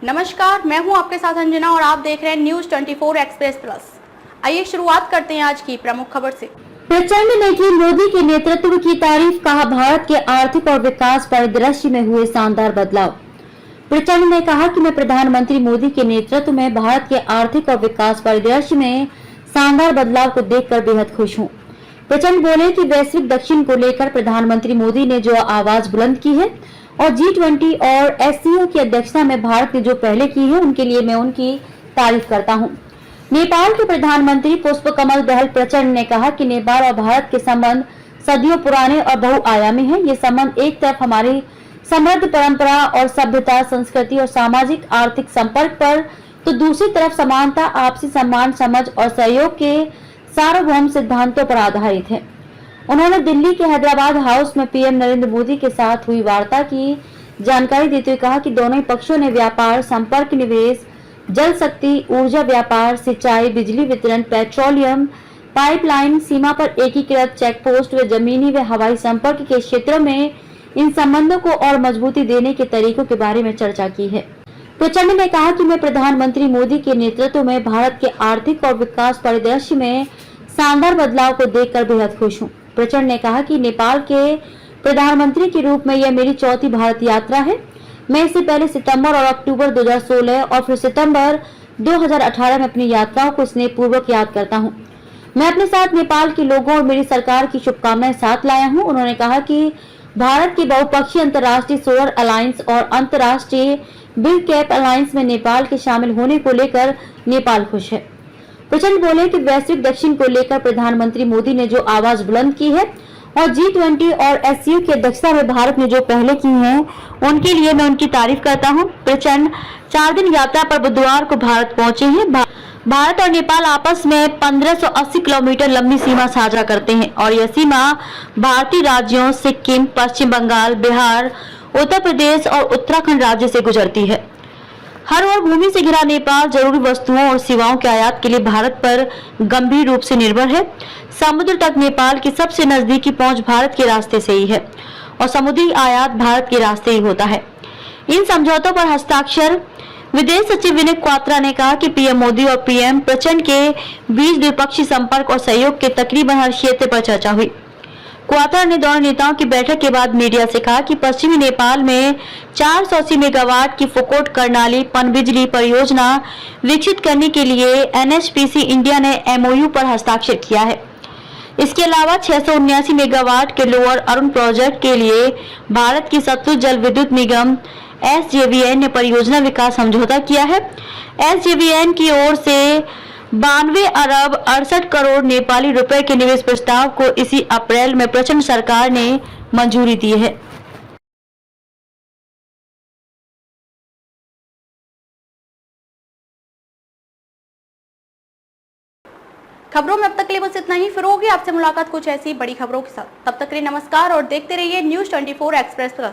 नमस्कार, मैं हूं आपके साथ अंजना और आप देख रहे हैं न्यूज 24 एक्सप्रेस प्लस। आइए शुरुआत करते हैं आज की प्रमुख खबर से। प्रचंड ने की मोदी के नेतृत्व की तारीफ, कहा भारत के आर्थिक और विकास परिदृश्य में हुए शानदार बदलाव। प्रचंड ने कहा कि मैं प्रधानमंत्री मोदी के नेतृत्व में भारत के आर्थिक और विकास परिदृश्य में शानदार बदलाव को देखकर बेहद खुश हूँ। प्रचंड बोले कि वैश्विक दक्षिण को लेकर प्रधानमंत्री मोदी ने जो आवाज बुलंद की है और G20 और SCO की अध्यक्षता में भारत ने जो पहले की है, उनके लिए मैं उनकी तारीफ करता हूँ। नेपाल के प्रधानमंत्री पुष्पकमल दहल प्रचंड ने कहा कि नेपाल और भारत के संबंध सदियों पुराने और बहुआयामी हैं। ये संबंध एक तरफ हमारी समृद्ध परंपरा और सभ्यता, संस्कृति और सामाजिक आर्थिक संपर्क पर, तो दूसरी तरफ समानता, आपसी सम्मान, समझ और सहयोग के सार्वभौम सिद्धांतों पर आधारित है। उन्होंने दिल्ली के हैदराबाद हाउस में PM नरेंद्र मोदी के साथ हुई वार्ता की जानकारी देते हुए कहा कि दोनों ही पक्षों ने व्यापार, संपर्क, निवेश, जल शक्ति, ऊर्जा, व्यापार, सिंचाई, बिजली वितरण, पेट्रोलियम पाइपलाइन, सीमा पर एकीकृत चेकपोस्ट व जमीनी व हवाई संपर्क के क्षेत्रों में इन संबंधों को और मजबूती देने के तरीकों के बारे में चर्चा की है। प्रचंड ने कहा कि मैं प्रधानमंत्री मोदी के नेतृत्व में भारत के आर्थिक और विकास परिदृश्य में शानदार बदलाव को देखकर बेहद खुश हूँ। प्रचंड ने कहा कि नेपाल के प्रधानमंत्री के रूप में यह मेरी चौथी भारत यात्रा है। मैं इससे पहले सितंबर और अक्टूबर 2016 और फिर सितंबर 2018 में अपनी यात्राओं को स्नेहपूर्वक याद करता हूं। मैं अपने साथ नेपाल के लोगों और मेरी सरकार की शुभकामनाएं साथ लाया हूं। उन्होंने कहा कि भारत के बहुपक्षीय अंतर्राष्ट्रीय सोलर अलायंस और अंतर्राष्ट्रीय बिग कैप अलायंस में नेपाल के शामिल होने को लेकर नेपाल खुश है। प्रचंड बोले कि वैश्विक दक्षिण को लेकर प्रधानमंत्री मोदी ने जो आवाज बुलंद की है और G20 और SCO की अध्यक्षता में भारत ने जो पहले की हैं, उनके लिए मैं उनकी तारीफ करता हूं। प्रचंड 4 दिन यात्रा पर बुधवार को भारत पहुंचे हैं। भारत और नेपाल आपस में 1580 किलोमीटर लंबी सीमा साझा करते हैं और यह सीमा भारतीय राज्यों सिक्किम, पश्चिम बंगाल, बिहार, उत्तर प्रदेश और उत्तराखंड राज्य से गुजरती है। हर ओर भूमि से घिरा नेपाल जरूरी वस्तुओं और सेवाओं के आयात के लिए भारत पर गंभीर रूप से निर्भर है। समुद्र तक नेपाल की सबसे नजदीकी पहुंच भारत के रास्ते से ही है और समुद्री आयात भारत के रास्ते ही होता है। इन समझौतों पर हस्ताक्षर विदेश सचिव विनय क्वात्रा ने कहा कि PM मोदी और PM प्रचंड के बीच द्विपक्षीय संपर्क और सहयोग के तकरीबन हर क्षेत्र पर चर्चा हुई। क्वात्रा ने दोनों नेताओं की बैठक के बाद मीडिया से कहा कि पश्चिमी नेपाल में 480 मेगावाट की फुकोट कर्णाली पनबिजली परियोजना विकसित करने के लिए NHPC इंडिया ने MOU पर हस्ताक्षर किया है। इसके अलावा 679 मेगावाट के लोअर अरुण प्रोजेक्ट के लिए भारत की सतलुज जल विद्युत निगम SJVN ने परियोजना विकास समझौता किया है। SJVN की ओर से 92 अरब 68 करोड़ नेपाली रुपए के निवेश प्रस्ताव को इसी अप्रैल में प्रचंड सरकार ने मंजूरी दी है। खबरों में अब तक के लिए बस इतना ही। फिर होगी आपसे मुलाकात कुछ ऐसी बड़ी खबरों के साथ। तब तक के लिए नमस्कार और देखते रहिए न्यूज 24 एक्सप्रेस प्लस।